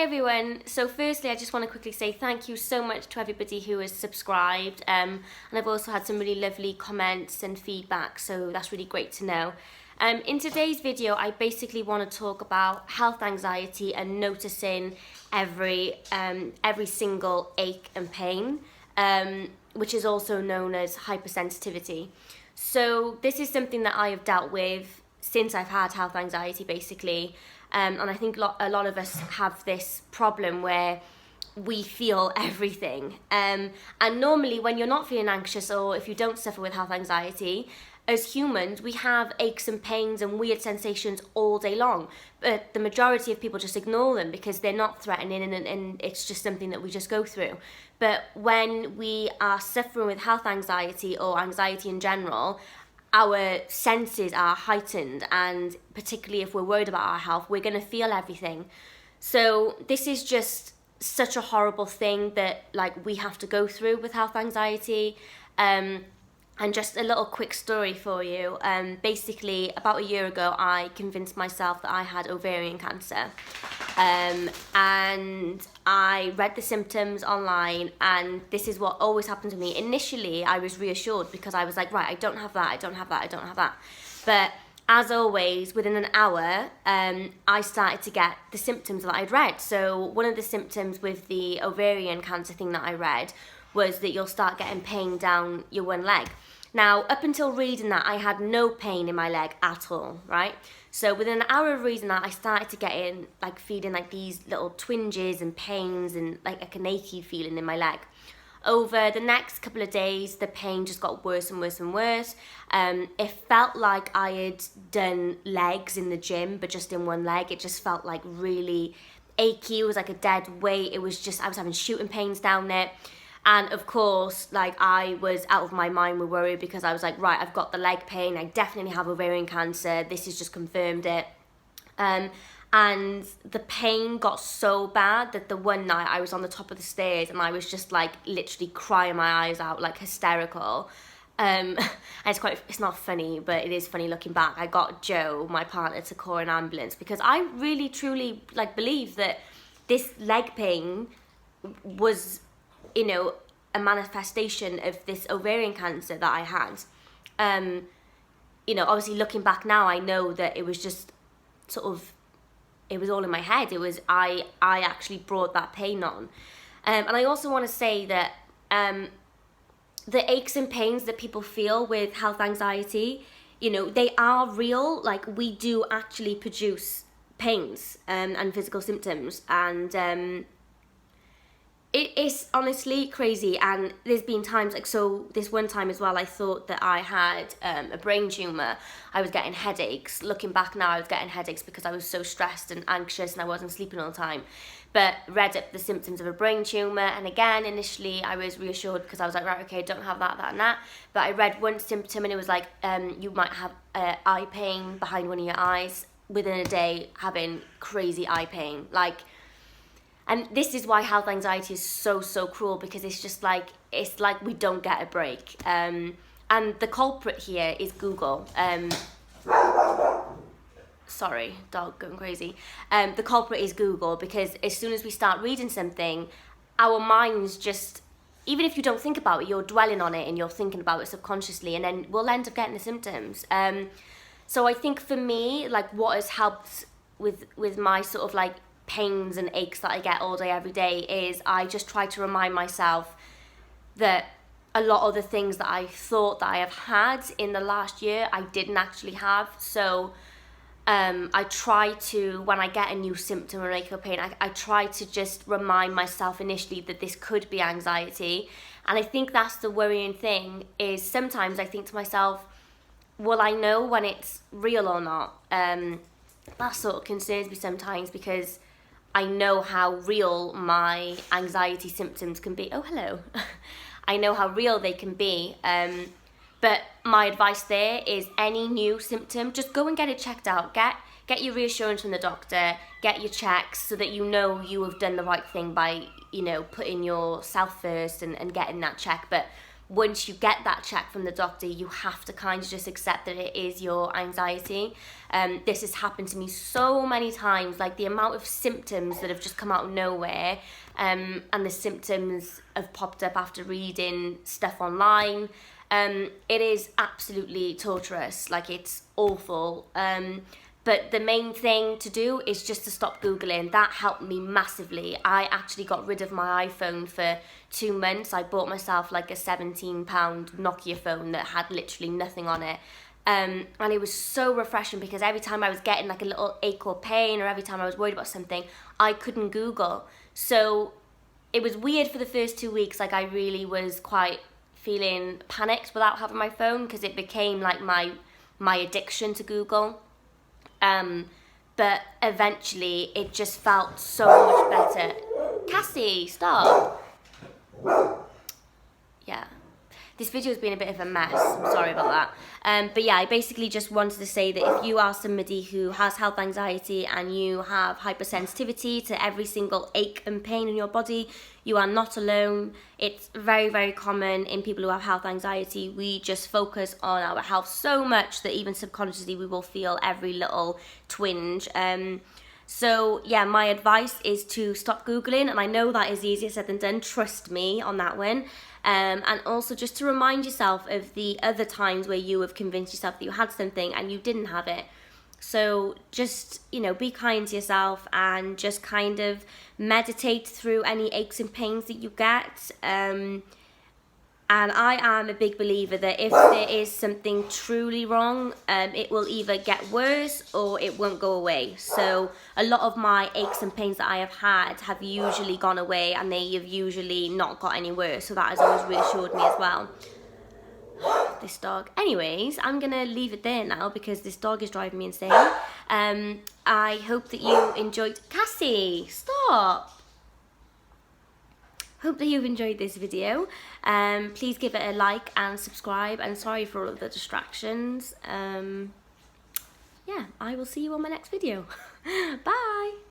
everyone. So firstly, I just want to quickly say thank you so much to everybody who has subscribed. And I've also had some really lovely comments and feedback, so that's really great to know. In today's video, I basically want to talk about health anxiety and noticing every single ache and pain, which is also known as hypersensitivity. So this is something that I have dealt with since I've had health anxiety, basically. And I think a lot of us have this problem where we feel everything. And normally when you're not feeling anxious, or if you don't suffer with health anxiety, as humans, we have aches and pains and weird sensations all day long. But the majority of people just ignore them because they're not threatening and it's just something that we just go through. But when we are suffering with health anxiety or anxiety in general, our senses are heightened, and particularly if we're worried about our health, we're going to feel everything. So this is just such a horrible thing that we have to go through with health anxiety. And just a little quick story for you. Basically, about a year ago, I convinced myself that I had ovarian cancer. And I read the symptoms online, and this is what always happened to me. Initially, I was reassured because I was like, right, I don't have that, I don't have that, I don't have that. But as always, within an hour, I started to get the symptoms that I'd read. So one of the symptoms with the ovarian cancer thing that I read was that you'll start getting pain down your one leg. Now, up until reading that, I had no pain in my leg at all, right? So within an hour of reading that, I started to get in, feeling these little twinges and pains and like an achy feeling in my leg. Over the next couple of days, the pain just got worse and worse and worse. It felt like I had done legs in the gym, but just in one leg. It just felt really achy. It was like a dead weight. It was just, I was having shooting pains down there. And of course, I was out of my mind with worry because I was like, right, I've got the leg pain. I definitely have ovarian cancer. This has just confirmed it. And the pain got so bad that the one night I was on the top of the stairs and I was just literally crying my eyes out, hysterical. And it's not funny, but it is funny looking back. I got Joe, my partner, to call an ambulance because I really, truly believe that this leg pain was, a manifestation of this ovarian cancer that I had. Obviously looking back now, I know that it was just it was all in my head. It was, I actually brought that pain on. And I also want to say that the aches and pains that people feel with health anxiety, they are real. We do actually produce pains and physical symptoms. And it is honestly crazy, and there's been times so this one time as well, I thought that I had a brain tumour. I was getting headaches. Looking back now, I was getting headaches because I was so stressed and anxious and I wasn't sleeping all the time. But read up the symptoms of a brain tumour, and again, initially I was reassured because I was like, right, okay, don't have that, and that. But I read one symptom and it was you might have eye pain behind one of your eyes. Within a day, having crazy eye pain, and this is why health anxiety is so cruel, because it's just it's like we don't get a break. And the culprit here is Google. Sorry, dog going crazy. The culprit is Google, because as soon as we start reading something, our minds just, even if you don't think about it, you're dwelling on it and you're thinking about it subconsciously, and then we'll end up getting the symptoms. So I think for me, what has helped with my pains and aches that I get all day, every day, is I just try to remind myself that a lot of the things that I thought that I have had in the last year, I didn't actually have. So I try to, when I get a new symptom or ache or pain, I try to just remind myself initially that this could be anxiety. And I think that's the worrying thing, is sometimes I think to myself, will I know when it's real or not? That sort of concerns me sometimes, because I know how real my anxiety symptoms can be. Oh, hello. I know how real they can be. But my advice there is, any new symptom, just go and get it checked out. Get your reassurance from the doctor, get your checks so that you know you have done the right thing by, putting yourself first and getting that check. But once you get that check from the doctor, you have to kind of just accept that it is your anxiety. This has happened to me so many times, like the amount of symptoms that have just come out of nowhere, and the symptoms have popped up after reading stuff online. It is absolutely torturous, like it's awful. But the main thing to do is just to stop Googling. That helped me massively. I actually got rid of my iPhone for 2 months. I bought myself like a £17 Nokia phone that had literally nothing on it. And it was so refreshing because every time I was getting like a little ache or pain, or every time I was worried about something, I couldn't Google. So it was weird for the first 2 weeks. Like I really was quite feeling panicked without having my phone, because it became like my addiction to Google. But eventually it just felt so much better. Cassie, stop. Yeah. This video has been a bit of a mess. I'm sorry about that. But yeah, I basically just wanted to say that if you are somebody who has health anxiety and you have hypersensitivity to every single ache and pain in your body, you are not alone. It's very, very common in people who have health anxiety. We just focus on our health so much that even subconsciously we will feel every little twinge. So yeah, my advice is to stop Googling, and I know that is easier said than done, trust me on that one. And also just to remind yourself of the other times where you have convinced yourself that you had something and you didn't have it. So just, be kind to yourself and just kind of meditate through any aches and pains that you get. And I am a big believer that if there is something truly wrong, it will either get worse or it won't go away. So a lot of my aches and pains that I have had have usually gone away, and they have usually not got any worse. So that has always reassured me as well. This dog. Anyways, I'm going to leave it there now because this dog is driving me insane. I hope that you enjoyed... Cassie, stop! Hope that you've enjoyed this video. Please give it a like and subscribe, and sorry for all of the distractions. Yeah, I will see you on my next video. Bye!